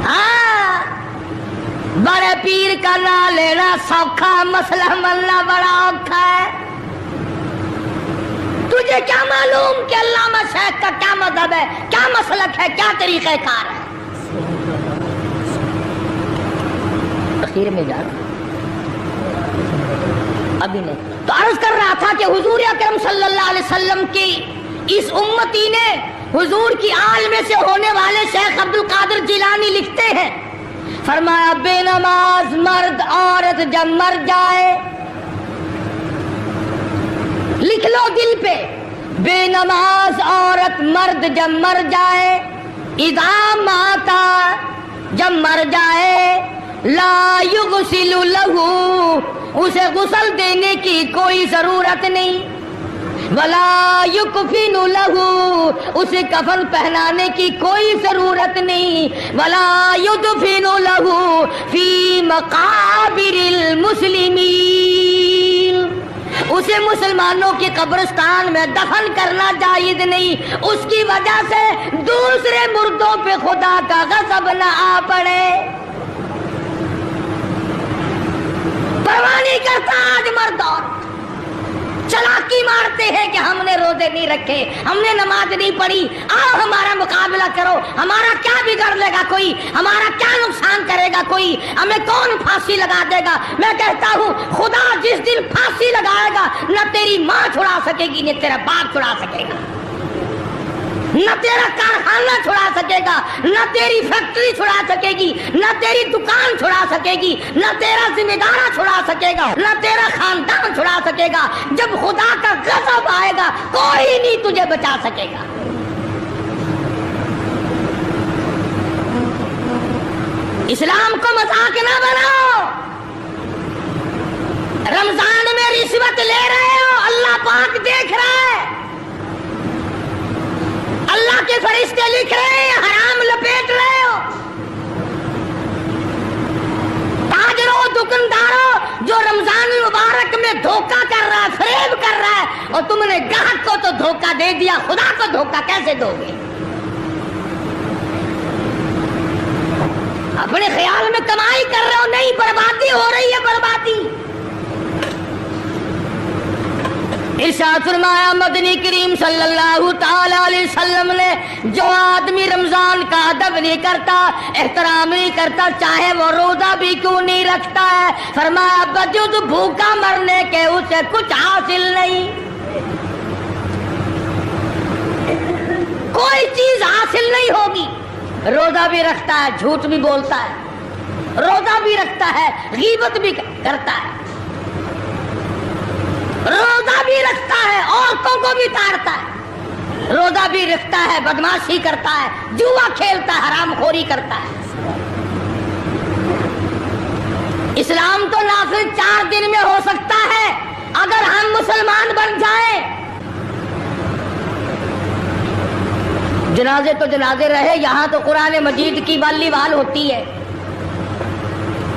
ہاں، بڑے پیر کا نام لینا سوکھا، مسئلہ ملنا بڑا اوکھا ہے۔ تجھے کیا معلوم کہ علامہ شیخ کا کیا مذہب ہے، کیا مسلک ہے، کیا طریقہ کار ہے؟ اخیر میں جا رہا ہوں، ابھی نہیں تو عرض کر رہا تھا کہ حضور اکرم صلی اللہ علیہ وسلم کی اس امتی نے، حضور کی آل میں سے ہونے والے شیخ عبد القادر جیلانی لکھتے ہیں، فرمایا بے نماز مرد عورت جب مر جائے، لکھ لو دل پہ، بے نماز عورت مرد جب مر جائے، اذا ماتا جب مر جائے، لا یغسل لہو اسے غسل دینے کی کوئی ضرورت نہیں، ولا یکفن لہو اسے کفن پہنانے کی کوئی ضرورت نہیں، ولا یدفن لہو فی مقابر المسلمین اسے مسلمانوں کے قبرستان میں دفن کرنا جائز نہیں، اس کی وجہ سے دوسرے مردوں پہ خدا کا غضب نہ آ پڑے۔ پرواہ نہیں کرتا آج مرد اور چلاکی مارتے ہیں کہ ہم نے روزے نہیں رکھے، ہم نے نماز نہیں پڑھی، آؤ ہمارا مقابلہ کرو، ہمارا کیا بگڑ لے گا کوئی، ہمارا کیا نقصان کرے گا کوئی، ہمیں کون پھانسی لگا دے گا؟ میں کہتا ہوں خدا جس دن پھانسی لگائے گا، نہ تیری ماں چھڑا سکے گی، نہ تیرا باپ چھڑا سکے گا، نہ تیرا کارخانہ چھڑا سکے گا، نہ تیری فیکٹری چھڑا سکے گی، نہ تیری دکان چھڑا سکے گی، نہ تیرا ذمہ دارہ چھڑا سکے گا، نہ تیرا خاندان چھڑا سکے گا۔ جب خدا کا غضب آئے گا کوئی نہیں تجھے بچا سکے گا۔ اسلام کو مذاق نہ بناؤ۔ رمضان میں رشوت لے رہے ہو، اللہ پاک دیکھ رہا ہے، اللہ کے فرشتے لکھ رہے ہیں، حرام لپیٹ رہے ہو۔ تاجروں، دکانداروں جو رمضان المبارک میں دھوکہ کر رہا ہے، فریب کر رہا ہے، اور تم نے گاہک کو تو دھوکہ دے دیا، خدا کو دھوکہ کیسے دو گے؟ اپنے خیال میں کمائی کر رہے ہو، نہیں، بربادی ہو رہی ہے، بربادی۔ ارشاد فرمایا مدنی کریم صلی اللہ تعالی علیہ وسلم نے، جو آدمی رمضان کا ادب نہیں کرتا، احترام نہیں کرتا، چاہے وہ روزہ بھی کیوں نہیں رکھتا ہے، فرمایا بجز بھوکا مرنے کے اسے کچھ حاصل نہیں، کوئی چیز حاصل نہیں ہوگی۔ روزہ بھی رکھتا ہے، جھوٹ بھی بولتا ہے، روزہ بھی رکھتا ہے، غیبت بھی کرتا ہے، روزہ بھی رکھتا ہے، عورتوں کو بھی تارتا ہے، روزہ بھی رکھتا ہے، بدماشی کرتا ہے، جوا کھیلتا ہے، حرام خوری کرتا ہے۔ اسلام تو نافذ 4 دن میں ہو سکتا ہے اگر ہم مسلمان بن جائیں۔ جنازے تو جنازے رہے، یہاں تو قرآن مجید کی والی وال ہوتی ہے۔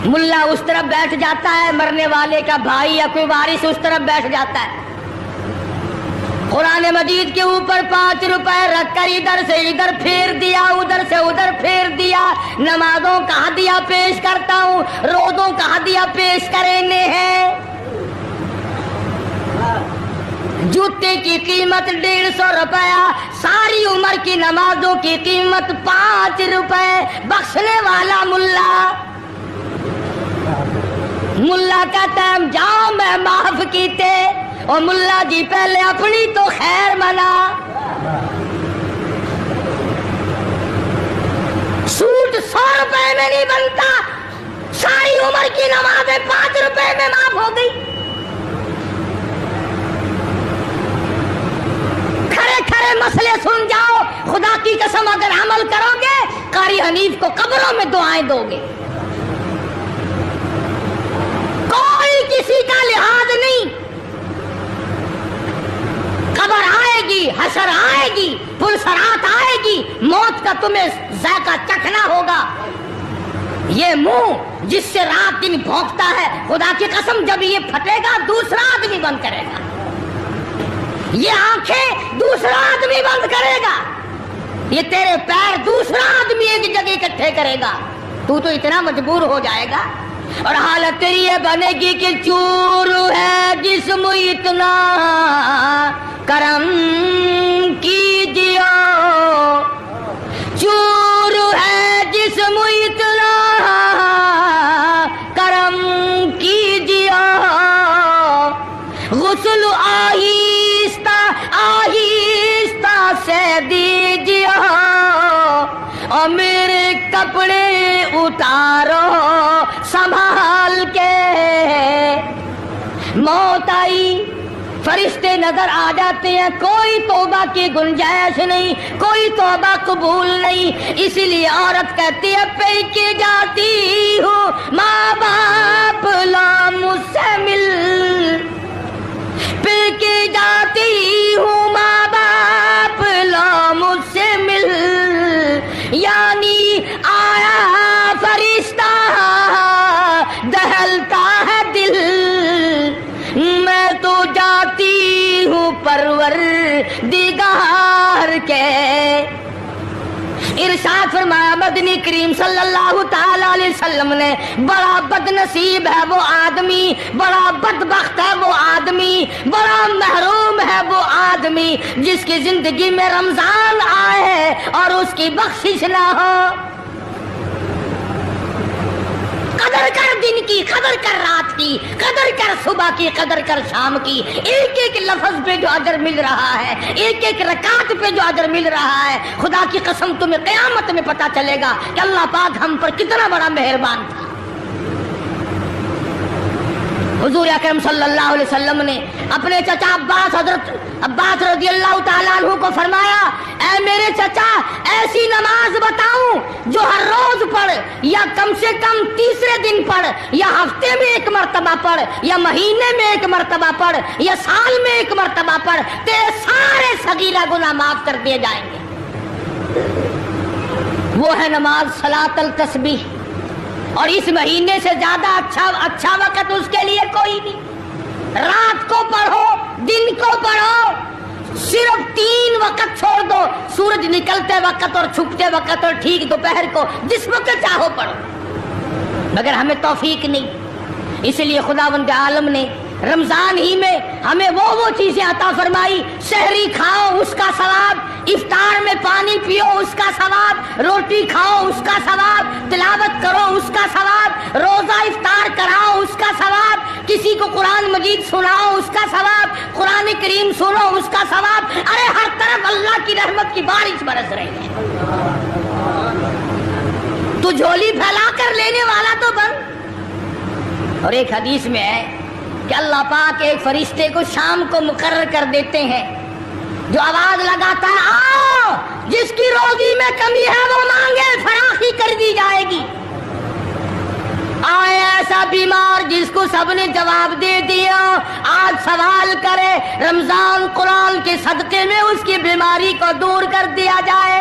ملا اس طرف بیٹھ جاتا ہے، مرنے والے کا بھائی یا کوئی وارث اس طرف بیٹھ جاتا ہے، قرآن مجید کے اوپر 5 روپے رکھ کر ادھر سے ادھر پھیر دیا، ادھر سے ادھر پھیر دیا۔ نمازوں کا ہدیہ پیش کرتا ہوں، روزوں کا ہدیہ پیش کرنے ہیں۔ جوتے کی قیمت 150 روپیہ، ساری عمر کی نمازوں کی قیمت 5 روپے۔ بخشنے والا ملا کہتا ہے جاؤ میں معاف کیتے، اور ملا جی پہلے اپنی تو خیر منا۔ سوٹ 100 روپے میں نہیں بنتا، ساری عمر کی نمازیں 5 روپے میں معاف ہو گئی۔ کھڑے کھڑے مسئلے سن جاؤ، خدا کی قسم اگر عمل کرو گے قاری حنیف کو قبروں میں دعائیں دو گے۔ کوئی کسی کا لحاظ نہیں، قبر آئے گی، حشر آئے گی، پلسرات آئے گی، موت کا تمہیں ذائقہ چکھنا ہوگا۔ یہ منہ جس سے رات دن بھونکتا ہے، خدا کی قسم جب یہ پھٹے گا دوسرا آدمی بند کرے گا، یہ آنکھیں دوسرا آدمی بند کرے گا، یہ تیرے پیر دوسرا آدمی ایک جگہ اکٹھے کرے گا، تو اتنا مجبور ہو جائے گا، اور حالت تیری یہ بنے گی کہ چور ہے جسم اتنا کرم کیجیے، چور ہے جسم اتنا کرم کیجیے، غسل آہستہ آہستہ سے دیجیے، اور میرے کپڑے اتارو سنبھال کے۔ موت آئی، فرشتے نظر آ جاتے ہیں، کوئی توبہ کی گنجائش نہیں، کوئی توبہ قبول نہیں، اسی لیے عورت کہتی ہے پہ کے جاتی ہوں ماں باپ لا مجھ سے مل، پہ کے جاتی ہوں ماں باپ لا مجھ سے مل، یعنی آیا فرشتہ دہلتا ہے دل، میں تو جاتی ہوں پروردگار کے۔ ارشاد فرمایا مدنی کریم صلی اللہ تعالی علیہ وسلم نے، بڑا بد نصیب ہے وہ آدمی، بڑا بدبخت ہے وہ آدمی، بڑا محروم ہے وہ آدمی جس کی زندگی میں رمضان آئے اور اس کی بخشش نہ ہو۔ قدر کر دن کی، قدر کر رات کی، قدر کر صبح کی، قدر کر شام کی، ایک ایک لفظ پہ جو اجر مل رہا ہے، ایک ایک رکعت پہ جو اجر مل رہا ہے، خدا کی قسم تمہیں قیامت میں پتا چلے گا کہ اللہ پاک ہم پر کتنا بڑا مہربان تھا۔ حضور اکرم صلی اللہ علیہ وسلم نے اپنے چچا عباس، حضرت عباس رضی اللہ تعالیٰ عنہ کو فرمایا، اے میرے چچا ایسی نماز بتاؤں جو ہر روز پڑھ، یا کم سے کم تیسرے دن پڑھ، یا ہفتے میں ایک مرتبہ پڑھ، یا مہینے میں ایک مرتبہ پڑھ، یا سال میں ایک مرتبہ پڑھ، تیرے سارے صغیرہ گناہ معاف کر دیے جائیں گے۔ وہ ہے نماز صلاۃ التسبیح، اور اس مہینے سے زیادہ اچھا وقت اس کے لیے کوئی نہیں۔ رات کو پڑھو، دن کو پڑھو، صرف 3 وقت چھوڑ دو، سورج نکلتے وقت اور چھپتے وقت اور ٹھیک دوپہر کو، جس وقت چاہو پڑھو، مگر ہمیں توفیق نہیں۔ اس لیے خداوند عالم نے رمضان ہی میں ہمیں وہ چیزیں عطا فرمائی، سحری کھاؤ اس کا ثواب، افطار میں پانی پیو اس کا ثواب، روٹی کھاؤ اس کا ثواب، تلاوت کرو اس کا ثواب، روزہ افطار کراؤ اس کا ثواب، کسی کو قرآن مجید سناؤ اس کا ثواب، قرآن کریم سنو اس کا ثواب۔ ارے ہر طرف اللہ کی رحمت کی بارش برس رہی ہے، تو جھولی پھیلا کر لینے والا تو بن۔ اور ایک حدیث میں ہے کہ اللہ پاک ایک فرشتے کو شام کو مقرر کر دیتے ہیں جو آواز لگاتا ہے آؤ، جس کی روزی میں کمی ہے وہ مانگے، فراخی کر دی جائے گی۔ آئے ایسا بیمار جس کو سب نے جواب دے دیا، آج سوال کرے، رمضان قرآن کے صدقے میں اس کی بیماری کو دور کر دیا جائے۔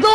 2